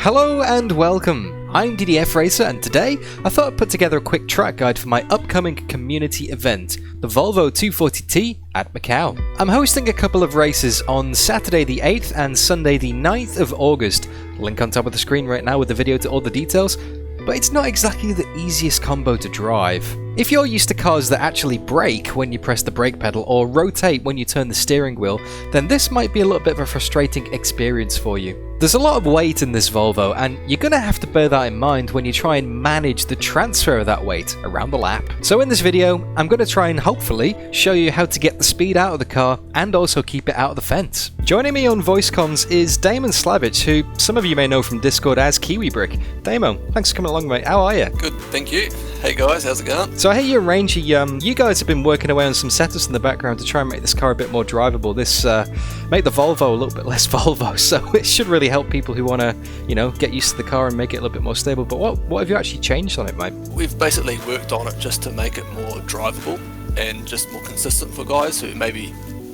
Hello and welcome! I'm DDF Racer, and today I thought I'd put together a quick track guide for my upcoming community event, the Volvo 240T at Macau. I'm hosting a couple of races on Saturday the 8th and Sunday the 9th of August. Link on top of the screen right now with the video to all the details, but it's not exactly the easiest combo to drive. If you're used to cars that actually brake when you press the brake pedal or rotate when you turn the steering wheel, then this might be a little bit of a frustrating experience for you. There's a lot of weight in this Volvo, and you're going to have to bear that in mind when you try and manage the transfer of that weight around the lap. So in this video, I'm going to try and hopefully show you how to get the speed out of the car and also keep it out of the fence. Joining me on voice comms is Damon Slavic, who some of you may know from Discord as Kiwibrick. Damo, thanks for coming along, mate. How are you? Good, thank you. Hey guys, how's it going? So I hear you and Rangy, you guys have been working away on some setups in the background to try and make this car a bit more drivable. This make the Volvo a little bit less Volvo, so it should really help people who want to, you know, get used to the car and make it a little bit more stable. But what have you actually changed on it, mate? We've basically worked on it just to make it more drivable and just more consistent for guys who maybe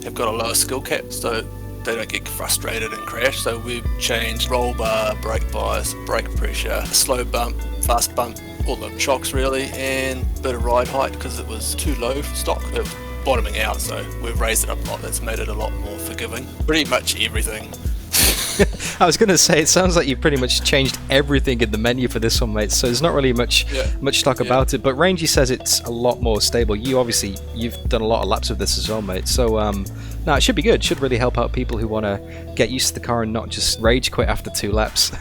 have got a lower skill cap, so they don't get frustrated and crash. So we've changed roll bar, brake bias, brake pressure, slow bump, fast bump, all the shocks really, and a bit of ride height because it was too low for stock. It was bottoming out, so we've raised it up a lot. That's made it a lot more forgiving. Pretty much everything. I was going to say, it sounds like you've pretty much changed everything in the menu for this one, mate, so there's not really much talk about it, but Rangy says it's a lot more stable. You've done a lot of laps with this as well, mate, so no, it should be good. It should really help out people who want to get used to the car and not just rage quit after 2 laps.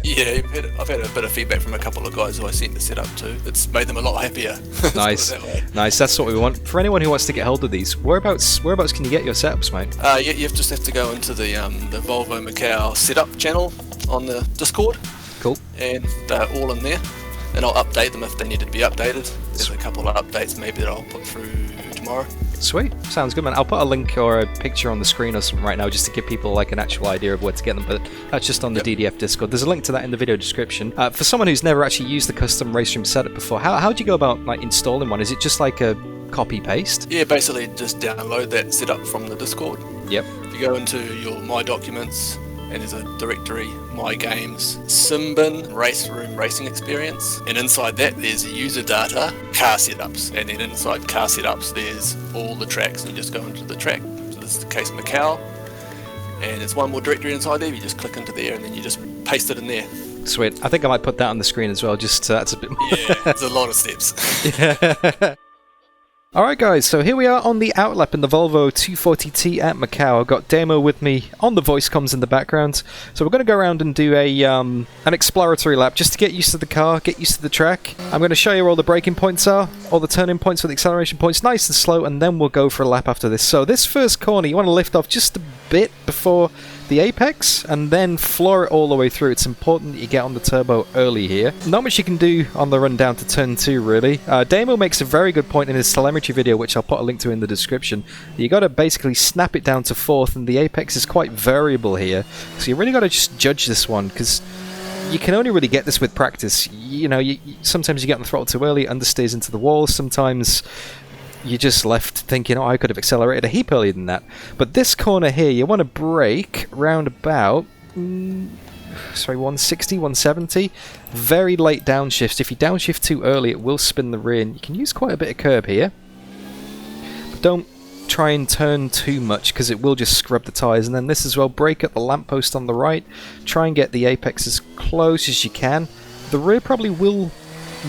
Yeah, I've had a bit of feedback from a couple of guys who I sent the setup to. It's made them a lot happier. Nice, nice. That's what we want. For anyone who wants to get hold of these, whereabouts can you get your setups, mate? You just have to go into the Volvo Macau setup channel on the Discord. Cool. And they're all in there. And I'll update them if they need to be updated. There's a couple of updates maybe that I'll put through tomorrow. Sweet, sounds good, man. I'll put a link or a picture on the screen or something right now just to give people like an actual idea of where to get them, but that's just on the DDF Discord. There's a link to that in the video description. For someone who's never actually used the custom Raceroom setup before, how do you go about like installing one? Is it just like a copy paste? Yeah, basically just download that setup from the Discord. Yep. You go into your My Documents, and there's a directory, My Games, Simbin, Raceroom Racing Experience, and inside that there's user data, car setups, and then inside car setups there's all the tracks, and you just go into the track. So this is the case Macau, and there's one more directory inside there. You just click into there and then you just paste it in there. Sweet. I think I might put that on the screen as well, just that's a bit more. Yeah, there's a lot of steps. Yeah. Alright guys, so here we are on the outlap in the Volvo 240T at Macau. I've got Damo with me on the voice comms in the background. So we're going to go around and do an exploratory lap just to get used to the car, get used to the track. I'm going to show you where all the braking points are, all the turning points with the acceleration points, nice and slow, and then we'll go for a lap after this. So this first corner, you want to lift off just a bit before the apex and then floor it all the way through. It's important that you get on the turbo early here. Not much you can do on the run down to turn 2 really. Damo makes a very good point in his telemetry video, which I'll put a link to in the description. You got to basically snap it down to 4th, and the apex is quite variable here, so you really got to just judge this one because you can only really get this with practice. You know, sometimes you get on the throttle too early, it understeers into the wall. Sometimes you're just left thinking, oh, I could have accelerated a heap earlier than that. But this corner here, you want to brake round about 160, 170. Very late downshifts. If you downshift too early, it will spin the rear, and you can use quite a bit of curb here. But don't try and turn too much because it will just scrub the tyres. And then this as well, brake at the lamppost on the right. Try and get the apex as close as you can. The rear probably will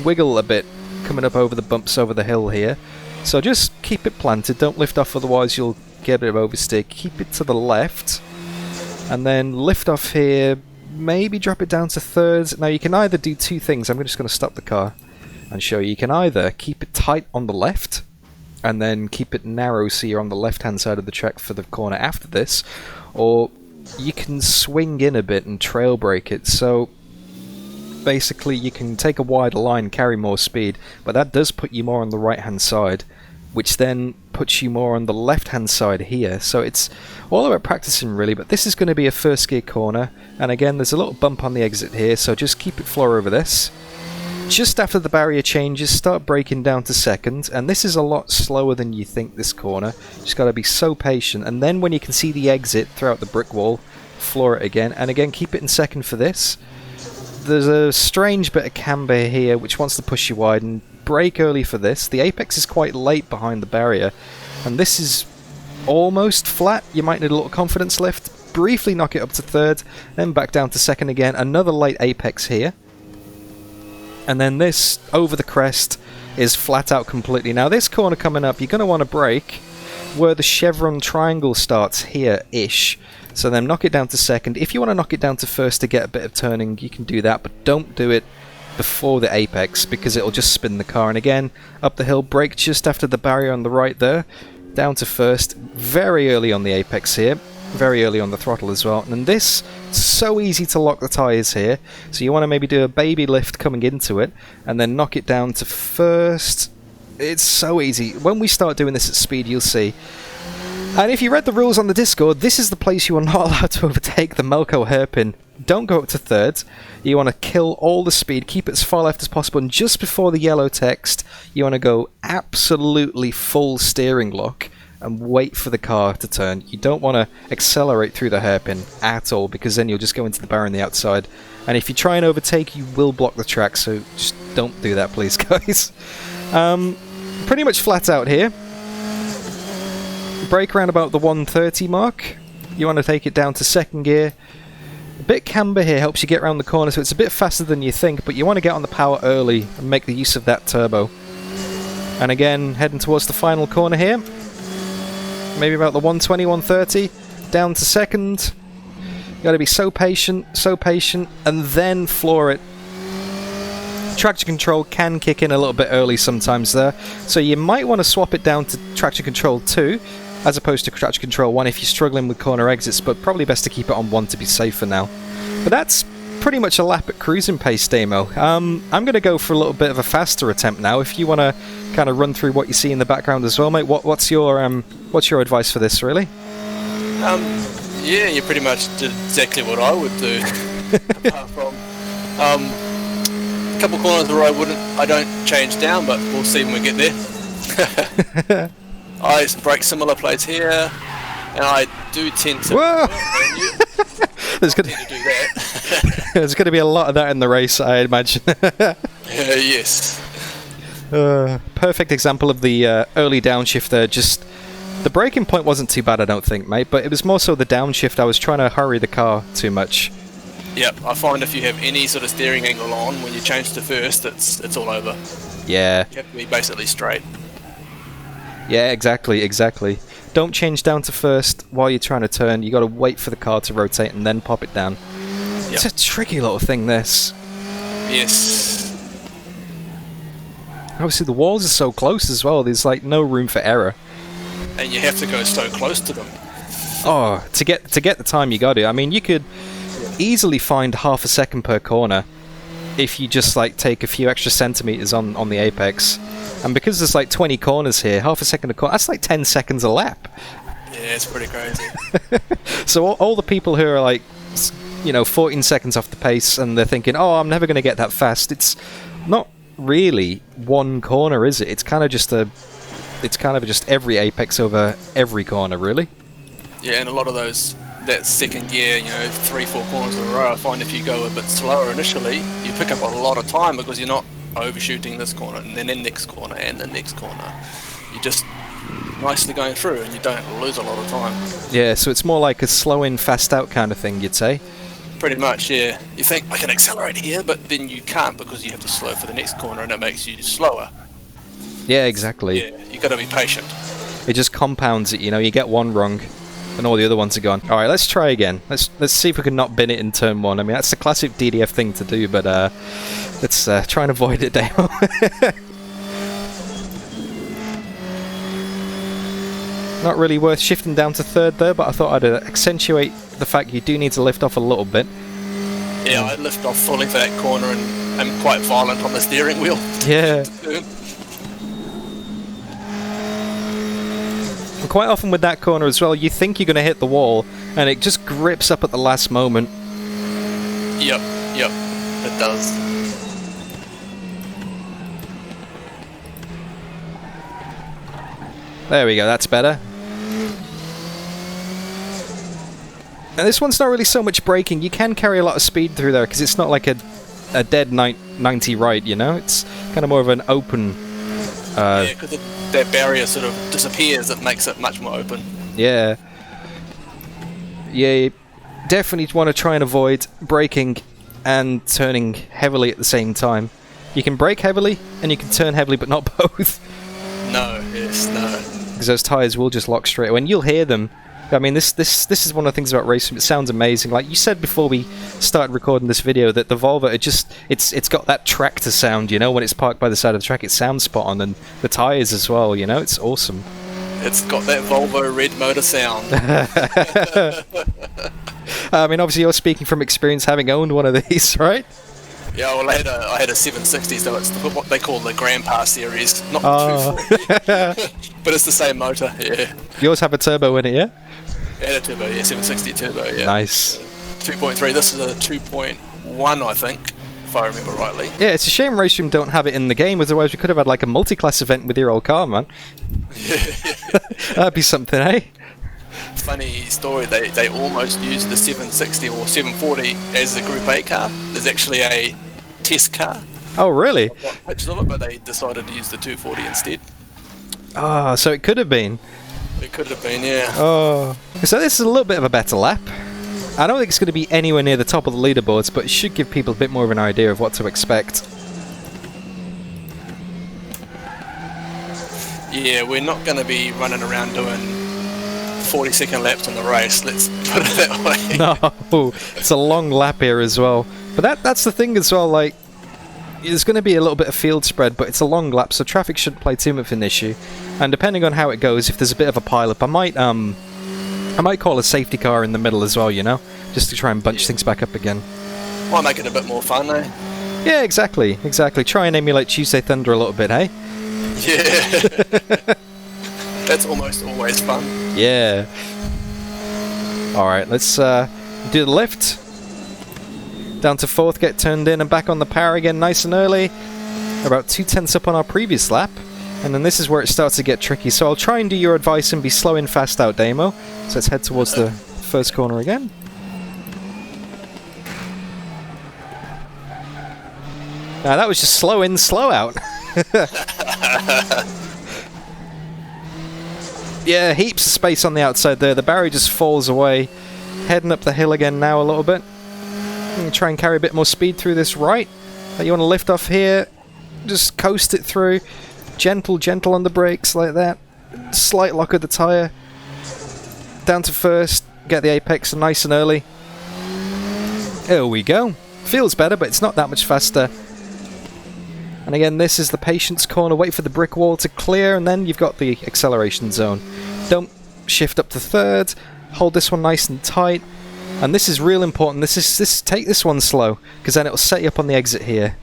wiggle a bit coming up over the bumps over the hill here. So just keep it planted, don't lift off, otherwise you'll get a bit of oversteer. Keep it to the left, and then lift off here, maybe drop it down to 3rds. Now you can either do 2 things. I'm just going to stop the car and show you. You can either keep it tight on the left, and then keep it narrow so you're on the left-hand side of the track for the corner after this, or you can swing in a bit and trail brake it. So basically you can take a wider line, carry more speed, but that does put you more on the right hand side, which then puts you more on the left hand side here. So it's all about practicing really, but this is going to be a first gear corner, and again there's a little bump on the exit here, so just keep it floor over this. Just after the barrier changes, start braking down to 2nd, and this is a lot slower than you think, this corner. Just got to be so patient, and then when you can see the exit throughout the brick wall, floor it again, and again keep it in 2nd for this. there's a strange bit of camber here which wants to push you wide, and brake early for this. The apex is quite late behind the barrier, and this is almost flat. You might need a little confidence lift. Briefly knock it up to third, then back down to second again. Another late apex here. And then this over the crest is flat out completely. Now this corner coming up, you're going to want to brake where the chevron triangle starts here-ish. So then knock it down to second. If you want to knock it down to first to get a bit of turning, you can do that, but don't do it before the apex because it'll just spin the car. And again, up the hill, brake just after the barrier on the right there, down to first, very early on the apex here, very early on the throttle as well. And this, so easy to lock the tyres here, so you want to maybe do a baby lift coming into it, and then knock it down to first. It's so easy. When we start doing this at speed, you'll see. And if you read the rules on the Discord, this is the place you are not allowed to overtake the Macau hairpin. Don't go up to third. You want to kill all the speed, keep it as far left as possible, and just before the yellow text, you want to go absolutely full steering lock and wait for the car to turn. You don't want to accelerate through the hairpin at all, because then you'll just go into the barrier on the outside. And if you try and overtake, you will block the track, so just don't do that, please, guys. Pretty much flat out here. Brake around about the 130 mark. You want to take it down to second gear. A bit camber here helps you get around the corner, so it's a bit faster than you think, but you want to get on the power early and make the use of that turbo. And again, heading towards the final corner here. Maybe about the 120, 130. Down to second. You got to be so patient, and then floor it. Traction control can kick in a little bit early sometimes there, so you might want to swap it down to traction control 2 as opposed to traction control 1 if you're struggling with corner exits, but probably best to keep it on 1 to be safer now. But that's pretty much a lap at cruising pace, Damo. I'm going to go for a little bit of a faster attempt now. If you want to kind of run through what you see in the background as well, mate, what's your advice for this, really? Yeah, you pretty much did exactly what I would do. Apart from a couple corners where I don't change down, but we'll see when we get there. I break similar plates here, and I do tend to. Whoa! There's going to do that. There's going to be a lot of that in the race, I imagine. Yes. Perfect example of the early downshift there. Just the braking point wasn't too bad, I don't think, mate, but it was more so the downshift. I was trying to hurry the car too much. Yep, I find if you have any sort of steering angle on, when you change to first, it's all over. Yeah. You have to be basically straight. Yeah, exactly. Don't change down to first while you're trying to turn. You got to wait for the car to rotate and then pop it down. Yep. It's a tricky little thing, this. Yes. Obviously, the walls are so close as well. There's like no room for error. And you have to go so close to them. Oh, to get the time you got to. I mean, you could easily find half a second per corner if you just like take a few extra centimeters on the apex. And because there's like 20 corners here, half a second a corner, that's like 10 seconds a lap. Yeah, it's pretty crazy. So all the people who are like, 14 seconds off the pace and they're thinking, oh, I'm never going to get that fast. It's not really one corner, is it? It's kind of just every apex over every corner, really. Yeah, and a lot of that second gear, 3-4 corners in a row, I find if you go a bit slower initially, you pick up a lot of time because you're not overshooting this corner and then the next corner and the next corner. You're just nicely going through and you don't lose a lot of time. Yeah, so it's more like a slow in, fast out kind of thing, you'd say? Pretty much, yeah. You think, I can accelerate here, but then you can't because you have to slow for the next corner and it makes you slower. Yeah, exactly. Yeah, you got to be patient. It just compounds it, you get one wrong and all the other ones are gone. Alright, let's try again. Let's see if we can not bin it in turn 1. I mean, that's the classic DDF thing to do, but let's try and avoid it, Dale. Not really worth shifting down to third there, but I thought I'd accentuate the fact you do need to lift off a little bit. Yeah, I lift off fully for that corner and I'm quite violent on the steering wheel. Yeah. And quite often with that corner as well, you think you're going to hit the wall and it just grips up at the last moment. Yep, it does. There we go, that's better. And this one's not really so much braking. You can carry a lot of speed through there because it's not like a a dead 90 right, you know? It's kind of more of an open... yeah, because that barrier sort of disappears, it makes it much more open. Yeah. Yeah, you definitely want to try and avoid braking and turning heavily at the same time. You can brake heavily, and you can turn heavily, but not both. No, yes, no. Because those tyres will just lock straight away, and you'll hear them. I mean, this is one of the things about Raceroom. It sounds amazing. Like you said before we started recording this video, that the Volvo, it's got that tractor sound, you know, when it's parked by the side of the track. It sounds spot on, and the tyres as well, you know, it's awesome. It's got that Volvo red motor sound. I mean, obviously you're speaking from experience, having owned one of these, right? Yeah, well, I had a 760, so it's what they call the Grandpa series, not the 240, but it's the same motor. Yeah. Yours have a turbo in it, yeah? It had a turbo, yeah, 760 turbo, yeah. Nice. 2.3. This is a 2.1, I think, if I remember rightly. Yeah, it's a shame Raceroom don't have it in the game. Otherwise, we could have had like a multi-class event with your old car, man. That'd be something, eh? Funny story, they almost used the 760 or 740 as the Group A car. There's actually a test car. Oh, really? I've got pictures of it, but they decided to use the 240 instead. Ah, so it could have been. It could have been, yeah. Oh. So this is a little bit of a better lap. I don't think it's going to be anywhere near the top of the leaderboards, but it should give people a bit more of an idea of what to expect. Yeah, we're not going to be running around doing 40-second laps in the race, let's put it that way. No, it's a long lap here as well. But that's the thing as well, like, there's going to be a little bit of field spread, but it's a long lap, so traffic shouldn't play too much of an issue. And depending on how it goes, if there's a bit of a pile-up, I might call a safety car in the middle as well, you know? Just to try and bunch things back up again. Might make it a bit more fun, eh? Yeah, exactly. Try and emulate Tuesday Thunder a little bit, hey? Yeah. That's almost always fun. Yeah. Alright, let's do the lift. Down to 4th, get turned in and back on the power again nice and early. About 2/10 up on our previous lap. And then this is where it starts to get tricky. So I'll try and do your advice and be slow and fast out, Damo. So let's head towards the first corner again. Now that was just slow in, slow out. Yeah, heaps of space on the outside there. The barrier just falls away. Heading up the hill again now a little bit. Try and carry a bit more speed through this right. You want to lift off here. Just coast it through. Gentle on the brakes like that. Slight lock of the tyre. Down to 1st. Get the apex nice and early. There we go. Feels better, but it's not that much faster. And again, this is the patience corner. Wait for the brick wall to clear, and then you've got the acceleration zone. Don't shift up to 3rd. Hold this one nice and tight. And this is real important. Take this one slow, because then it'll set you up on the exit here.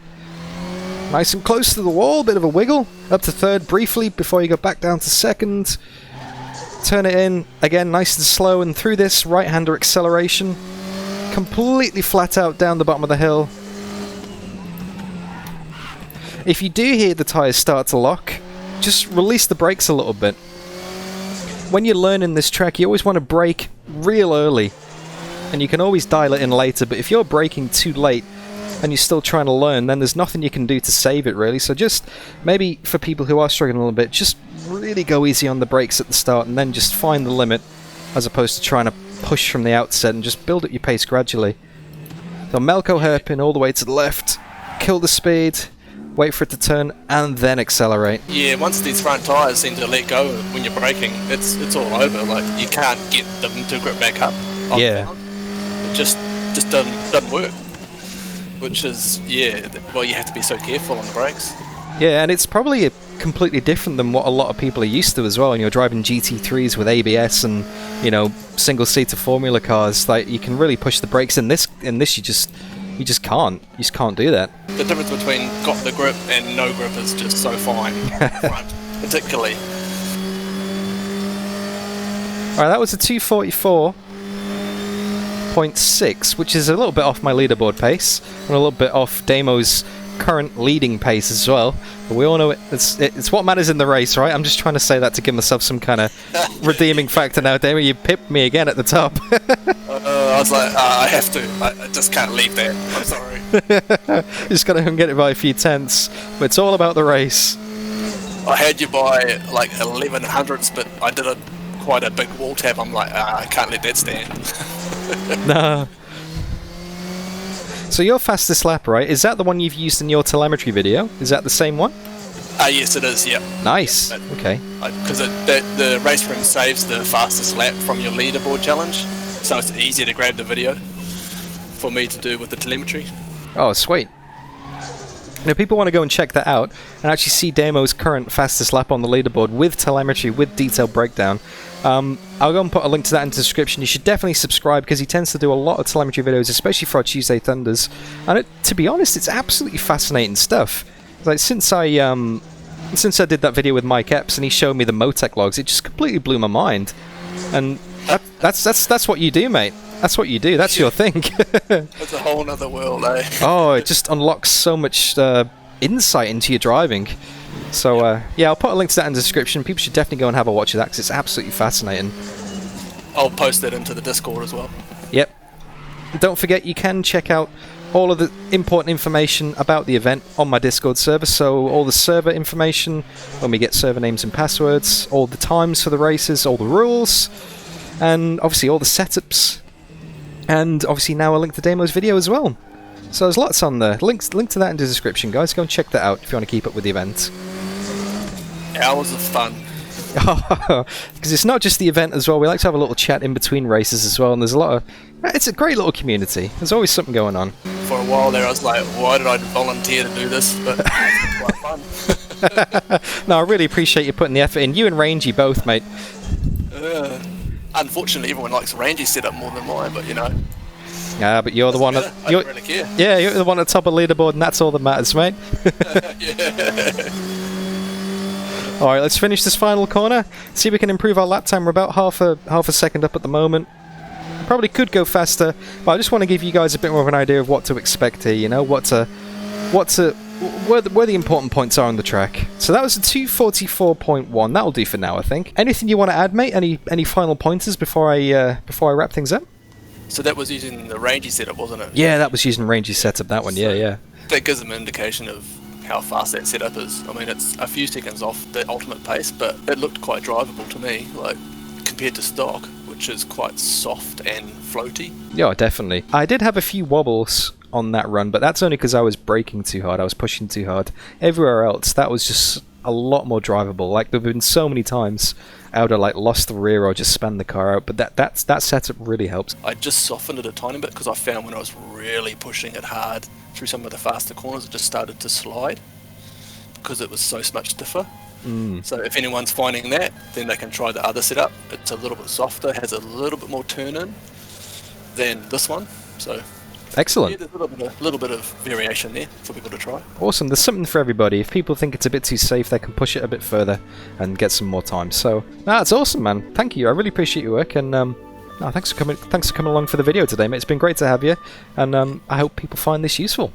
Nice and close to the wall. Bit of a wiggle. Up to 3rd briefly before you go back down to 2nd. Turn it in. Again, nice and slow, and through this right-hander acceleration. Completely flat out down the bottom of the hill. If you do hear the tyres start to lock, just release the brakes a little bit. When you're learning this track, you always want to brake real early. And you can always dial it in later, but if you're braking too late and you're still trying to learn, then there's nothing you can do to save it, really. So just, maybe for people who are struggling a little bit, just really go easy on the brakes at the start and then just find the limit, as opposed to trying to push from the outset and just build up your pace gradually. So Melco hairpin all the way to the left, kill the speed, wait for it to turn, and then accelerate. Yeah, once these front tyres seem to let go when you're braking, it's all over. Like, you can't get them to grip back up. Yeah. It just doesn't work. Which is, yeah, well, you have to be so careful on the brakes. Yeah, and it's probably completely different than what a lot of people are used to as well. And you're driving GT3s with ABS and, you know, single-seater formula cars. Like, you can really push the brakes. In this, you just can't. You just can't do that. The difference between got the grip and no grip is just so fine. Front, particularly. Alright, that was a 244.6, which is a little bit off my leaderboard pace, and a little bit off Damo's current leading pace as well. But we all know it's what matters in the race, right? I'm just trying to say that to give myself some kind of redeeming factor now. Damon, you pipped me again at the top. I was like, I have to. I just can't leave that. I'm sorry. Just gotta get it by a few tenths. But it's all about the race. I had you by like 11 hundredths, but I did quite a big wall tap. I'm like, I can't let that stand. No. So your fastest lap, right? Is that the one you've used in your telemetry video? Is that the same one? Yes, it is. Yep. Nice. Yep. Okay. Because the Raceroom saves the fastest lap from your leaderboard challenge, so it's easier to grab the video for me to do with the telemetry. Oh, sweet. Now, people want to go and check that out and actually see Damo's current fastest lap on the leaderboard with telemetry, with detailed breakdown. I'll go and put a link to that in the description. You should definitely subscribe because he tends to do a lot of telemetry videos, especially for our Tuesday Thunders. And to be honest, it's absolutely fascinating stuff. Like since I did that video with Mike Epps and he showed me the Motec logs, it just completely blew my mind. And that's what you do, mate. That's what you do. That's your thing. It's a whole other world, eh? Oh, it just unlocks so much insight into your driving. So, yeah, I'll put a link to that in the description. People should definitely go and have a watch of that because it's absolutely fascinating. I'll post that into the Discord as well. Yep. And don't forget, you can check out all of the important information about the event on my Discord server. So, all the server information, when we get server names and passwords, all the times for the races, all the rules, and obviously all the setups. And obviously now a link to Damo's video as well. So there's lots on there. Link to that in the description, guys. Go and check that out if you want to keep up with the event. Hours of fun. Because it's not just the event as well. We like to have a little chat in between races as well. And there's a lot of... It's a great little community. There's always something going on. For a while there I was like, why did I volunteer to do this? But it's quite fun. No, I really appreciate you putting the effort in. You and Rangy both, mate. Unfortunately, everyone likes Rangy's setup more than mine, but you know. Yeah, but you're the one that... I don't really care. Yeah, you're the one at the top of the leaderboard, and that's all that matters, mate. Yeah. Alright, let's finish this final corner. See if we can improve our lap time. We're about half a second up at the moment. Probably could go faster, but I just want to give you guys a bit more of an idea of what to expect here, you know, where the important points are on the track. So that was a 244.1. That'll do for now, I think. Anything you want to add, mate? Any final pointers before I wrap things up? So that was using the Rangy setup, wasn't it? Yeah, that was using Rangy's setup. That one, yeah. That gives them an indication of how fast that setup is. I mean, it's a few seconds off the ultimate pace, but it looked quite drivable to me, like compared to stock, which is quite soft and floaty. Yeah, definitely. I did have a few wobbles on that run, but that's only because I was braking too hard. I was pushing too hard. Everywhere else, that was just a lot more drivable. Like, there have been so many times I would have like lost the rear or just spun the car out, but that setup really helps. I just softened it a tiny bit because I found when I was really pushing it hard through some of the faster corners, it just started to slide because it was so much stiffer. So if anyone's finding that, then they can try the other setup. It's a little bit softer, has a little bit more turn in than this one. So excellent. Yeah, there's a little bit of variation there for people to try. Awesome. There's something for everybody. If people think it's a bit too safe, they can push it a bit further and get some more time. So that's awesome, man. Thank you. I really appreciate your work, and thanks for coming along for the video today, mate. It's been great to have you, and I hope people find this useful.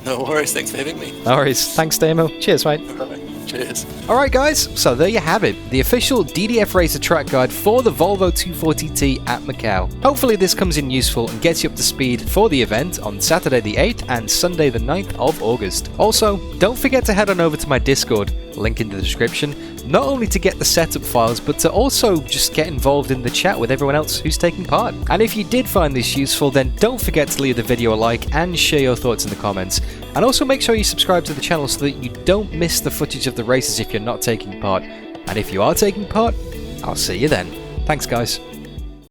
No worries. Thanks for having me. No worries. Thanks, Damo. Cheers, mate. Cheers. Alright guys, so there you have it, the official DDF Racer track guide for the Volvo 240T at Macau. Hopefully this comes in useful and gets you up to speed for the event on Saturday the 8th and Sunday the 9th of August. Also, don't forget to head on over to my Discord, link in the description, not only to get the setup files, but to also just get involved in the chat with everyone else who's taking part. And if you did find this useful, then don't forget to leave the video a like and share your thoughts in the comments. And also make sure you subscribe to the channel so that you don't miss the footage of the races if you're not taking part. And if you are taking part, I'll see you then. Thanks guys.